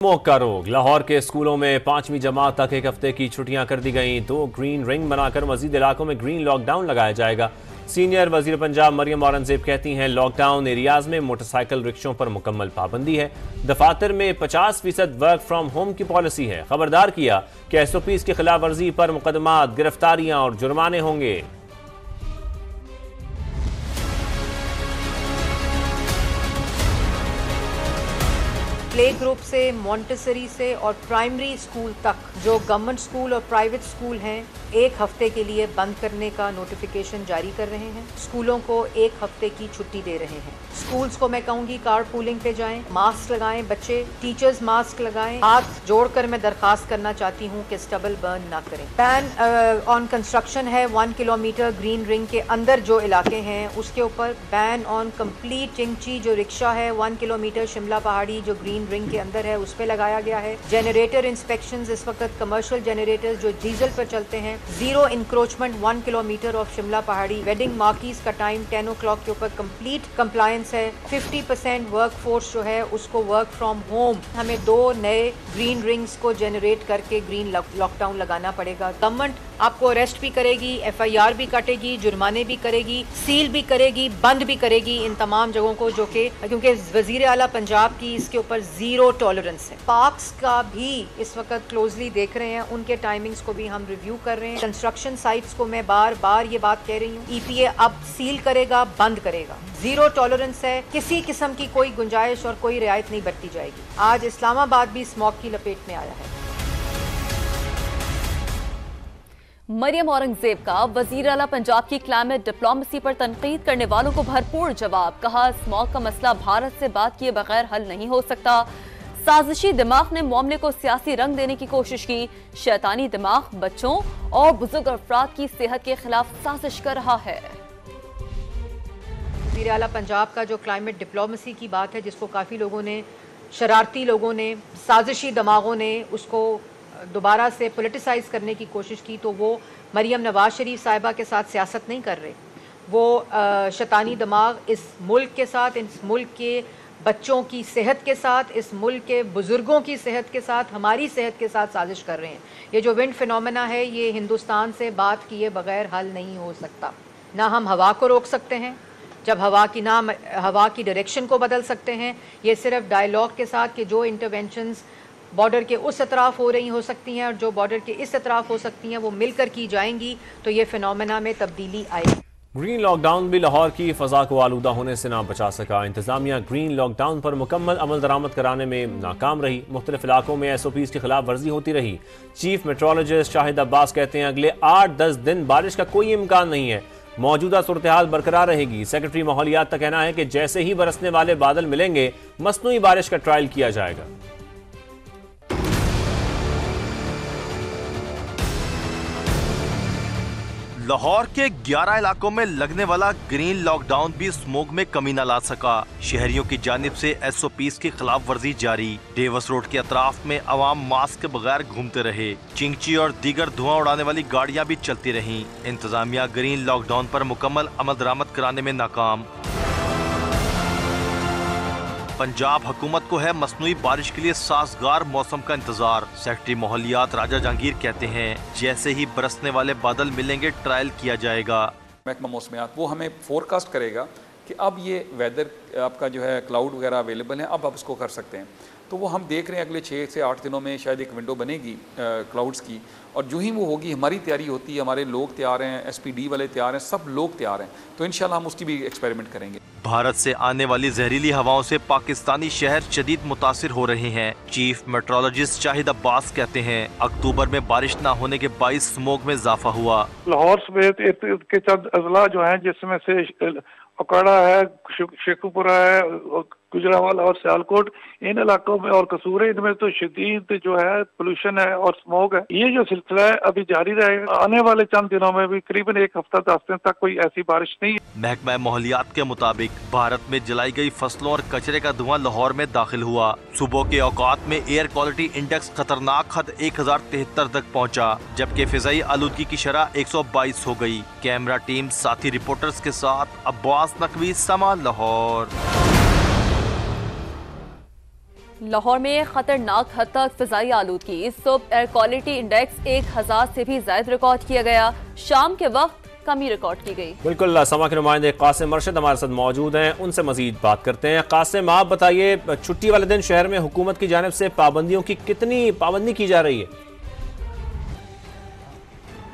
Smoke का रोग। लाहौर के स्कूलों में 5वीं जमात तक एक हफ्ते की छुट्टियां कर दी गईं। 2 ग्रीन रिंग बनाकर मजीद इलाकों में ग्रीन लॉकडाउन लगाया जाएगा। सीनियर वजीर पंजाब मरियम औरंगजेब कहती हैं लॉकडाउन एरियाज में मोटरसाइकिल रिक्शों पर मुकम्मल पाबंदी है। दफातर में 50% वर्क फ्रॉम होम की पॉलिसी है। खबरदार किया कि SOPs की खिलाफ वर्जी पर मुकदमात, गिरफ्तारियां और जुर्माने होंगे। प्ले ग्रुप से, मॉन्टेसरी से और प्राइमरी स्कूल तक जो गवर्नमेंट स्कूल और प्राइवेट स्कूल हैं, एक हफ्ते के लिए बंद करने का नोटिफिकेशन जारी कर रहे हैं। स्कूलों को एक हफ्ते की छुट्टी दे रहे हैं। स्कूल्स को मैं कहूँगी कार पूलिंग पे जाएं, मास्क लगाएं, बच्चे टीचर्स मास्क लगाएं। हाथ जोड़कर मैं दरखास्त करना चाहती हूँ कि स्टबल बर्न ना करें। बैन ऑन कंस्ट्रक्शन है 1 किलोमीटर ग्रीन रिंग के अंदर जो इलाके हैं उसके ऊपर। बैन ऑन कंप्लीट चिंची जो रिक्शा है 1 किलोमीटर शिमला पहाड़ी जो ग्रीन रिंग के अंदर है उस पे लगाया गया है। जेनरेटर इंस्पेक्शंस इस वक्त कमर्शियल जेनरेटर्स जो डीजल पर चलते हैं, 0 इंक्रोचमेंट 1 किलोमीटर ऑफ शिमला पहाड़ी। वेडिंग मार्कीज का टाइम 10 o'clock के ऊपर कंप्लीट कंप्लायंस है। 50% वर्क फोर्स जो है उसको वर्क फ्रॉम होम। हमें 2 नए ग्रीन रिंग्स को जनरेट करके ग्रीन लॉकडाउन लगाना पड़ेगा। गवर्नमेंट आपको अरेस्ट भी करेगी, FIR भी काटेगी, जुर्माने भी करेगी, सील भी करेगी, बंद भी करेगी इन तमाम जगहों को, जो कि क्योंकि वजीर आला पंजाब की इसके ऊपर 0 टॉलरेंस है। पार्क्स का भी इस वक्त क्लोजली देख रहे हैं, उनके टाइमिंग्स को भी हम रिव्यू कर रहे हैं। कंस्ट्रक्शन साइट्स को मैं बार बार ये बात कह रही हूँ, EPA अब सील करेगा, बंद करेगा। 0 टॉलरेंस है, किसी किस्म की कोई गुंजाइश और कोई रियायत नहीं बरती जाएगी। आज इस्लामाबाद भी स्मॉग की लपेट में आया है। मरियम औरंगजेब का वजीर आला पंजाब की क्लाइमेट डिप्लोमेसी पर तनकीद करने वालों को भरपूर जवाब। कहा स्मॉग का मसला भारत से बात किए बगैर हल नहीं हो सकता। साजिशी दिमाग ने मामले को सियासी रंग देने की कोशिश की। शैतानी दिमाग बच्चों और बुजुर्ग अफराद की सेहत के खिलाफ साजिश कर रहा है। वज़ीर आला पंजाब का जो क्लाइमेट डिप्लोमेसी की बात है, जिसको काफ़ी लोगों ने, शरारती लोगों ने, साजिशी दिमागों ने उसको दोबारा से पॉलिटिसाइज करने की कोशिश की, तो वो मरियम नवाज शरीफ साहिबा के साथ सियासत नहीं कर रहे। वो शैतानी दिमाग इस मुल्क के साथ, इस मुल्क के बच्चों की सेहत के साथ, इस मुल्क के बुज़ुर्गों की सेहत के साथ, हमारी सेहत के साथ साजिश कर रहे हैं। ये जो विंड फिनोमेना है ये हिंदुस्तान से बात किए बगैर हल नहीं हो सकता। ना हम हवा को रोक सकते हैं, जब हवा की डायरेक्शन को बदल सकते हैं। ये सिर्फ डायलॉग के साथ कि जो इंटरवेंशंस बॉर्डर के उस अतराफ हो रही हो सकती हैं और जो बॉर्डर के इस अतराफ हो सकती हैं वो मिलकर की जाएंगी, तो ये फिनोमेना में तब्दीली आएगी। ग्रीन लॉकडाउन भी लाहौर की फ़ज़ा को आलूदा होने से ना बचा सका। इंतजामिया ग्रीन लॉकडाउन पर मुकम्मल अमल दरामद कराने में नाकाम रही। मुख्तलिफ इलाकों में SOPs की खिलाफ वर्जी होती रही। चीफ मेट्रोलॉजिस्ट शाहिद अब्बास कहते हैं अगले 8-10 दिन बारिश का कोई इम्कान नहीं है। मौजूदा सूरत हाल बरकरार रहेगी। सेक्रेटरी माहौलियात का कहना है कि जैसे ही बरसने वाले बादल मिलेंगे मसनूई बारिश का ट्रायल किया जाएगा। लाहौर के 11 इलाकों में लगने वाला ग्रीन लॉकडाउन भी स्मोग में कमी न ला सका। शहरियों की जानिब से SOPs की खिलाफ वर्जी जारी। डेवस रोड के अतराफ में अवाम मास्क के बगैर घूमते रहे। चिंची और दीगर धुआं उड़ाने वाली गाड़ियां भी चलती रहीं। इंतजामिया ग्रीन लॉकडाउन पर मुकम्मल अमल दरामद कराने में नाकाम। पंजाब हुकूमत को है मसनूई बारिश के लिए साजगार मौसम का इंतजार। सेक्रेटरी माहौलियात राजा जहांगीर कहते हैं जैसे ही बरसने वाले बादल मिलेंगे ट्रायल किया जाएगा। महकमा मौसमियात वो हमें फोरकास्ट करेगा कि अब ये वेदर आपका जो है क्लाउड वगैरह अवेलेबल है, अब आप इसको कर सकते हैं। तो वो हम देख रहे हैं अगले 6 से 8 दिनों में शायद एक विंडो बनेगी क्लाउड्स की, और जो ही वो होगी हमारी तैयारी होती है, हमारे लोग तैयार हैं, SPD वाले तैयार हैं, सब लोग तैयार हैं, तो इंशाल्लाह हम उसकी भी एक्सपेरिमेंट करेंगे। भारत से आने वाली जहरीली हवाओं से पाकिस्तानी शहर शदीद मुतासिर हो रहे हैं। चीफ मेट्रोलॉजिस्ट शाहिद अब्बास कहते हैं अक्टूबर में बारिश न होने के बाईस स्मोग में इजाफा हुआ। लाहौर समेत के चंद अजला जो हैं जिसमें से अकाड़ा है, शेखुपुरा है, गुजरावाला और सियालकोट, इन इलाकों में और कसूर है, इनमें तो शदीद जो है पोल्यूशन है और स्मोक है। ये जो सिलसिला है अभी जारी रहेगा। आने वाले चंद दिनों में भी करीबन 1 हफ्ता 10 दिन तक कोई ऐसी बारिश नहीं है। महकमा माहौलियात के मुताबिक भारत में जलाई गई फसलों और कचरे का धुआं लाहौर में दाखिल हुआ। सुबह के औकात में एयर क्वालिटी इंडेक्स खतरनाक हद 1073 तक पहुँचा, जबकि फिजाई आलूदगी की शरह 122 हो गई। कैमरा टीम साथी रिपोर्टर्स के साथ अब्बास नकवी, समा, लाहौर। लाहौर में खतरनाक हद तक फिजाई आलूदगी। इस सुबह एयर क्वालिटी इंडेक्स 1000 से भी ज्यादा रिकॉर्ड किया गया। शाम के वक्त कमी रिकॉर्ड की गई। बिल्कुल, समा के नुमाइंदे कासिम अरशद हमारे साथ मौजूद हैं, उनसे मजीद बात करते हैं। कासिम, आप बताइए, छुट्टी वाले दिन शहर में हुकूमत की जानिब से पाबंदियों की कितनी पाबंदी की जा रही है?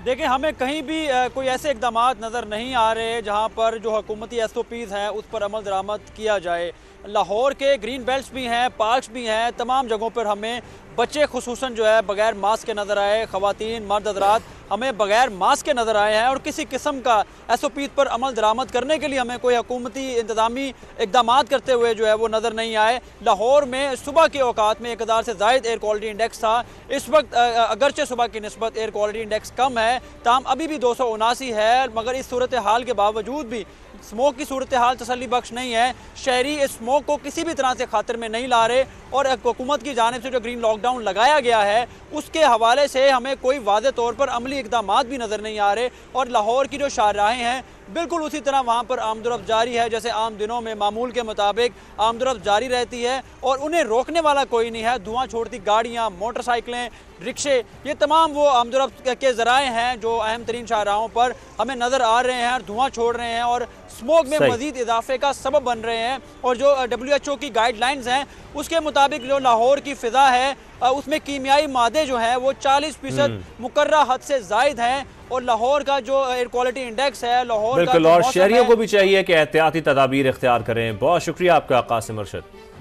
देखिए, हमें कहीं भी कोई ऐसे इकदाम नज़र नहीं आ रहे जहां पर जो हुकूमती SOPs हैं उस पर अमल दरामद किया जाए। लाहौर के ग्रीन बेल्ट्स भी हैं, पार्क्स भी हैं, तमाम जगहों पर हमें बच्चे खुसूसन जो है बगैर मास्क के नज़र आए, ख़वातीन मर्द हज़रात हमें बगैर मास्क के नज़र आए हैं और किसी किस्म का SOPs पर अमल दरामद करने के लिए हमें कोई हुकूमती इंतज़ामी इकदाम करते हुए जो है वो नज़र नहीं आए। लाहौर में सुबह के औकात में 1000 से ज़ायद एयर क्वालिटी इंडेक्स था। इस वक्त अगरचे सुबह की निस्बत एयर क्वालिटी इंडेक्स कम है, ताहम अभी भी 279 है, मगर इस सूरत हाल के बावजूद भी स्मोक की सूरत हाल तसल्ली बख्श नहीं है। शहरी इस स्मोक को किसी भी तरह से खातिर में नहीं ला रहे और हुकूमत की जानिब से जो ग्रीन लॉकडाउन लगाया गया है उसके हवाले से हमें कोई वाज़े तौर पर अमली इकदाम भी नज़र नहीं आ रहे। और लाहौर की जो शाहराहें हैं बिल्कुल उसी तरह वहाँ पर आमदोरफ्त जारी है, जैसे आम दिनों में मामूल के मुताबिक आमदोरफ्त जारी रहती है और उन्हें रोकने वाला कोई नहीं है। धुआं छोड़ती गाड़ियाँ, मोटरसाइकिलें, रिक्शे, ये तमाम वो आमदोरफ्त के ज़राए हैं जो अहम तरीन शाहराहों पर हमें नज़र आ रहे हैं और धुआं छोड़ रहे हैं और स्मोक में मजीद इजाफे का सबब बन रहे हैं। और जो WHO की गाइडलाइंस हैं उसके मुताबिक जो लाहौर की फ़िज़ा है उसमें कीमियाई मादे जो हैं वो 40% मुकर्रर हद से ज़ायद हैं और लाहौर का जो एयर क्वालिटी इंडेक्स है लाहौर बिल्कुल, और शहरियों को भी चाहिए कि एहतियाती तदाबीर इख्तियार करें। बहुत शुक्रिया आपका कासिम अरशद।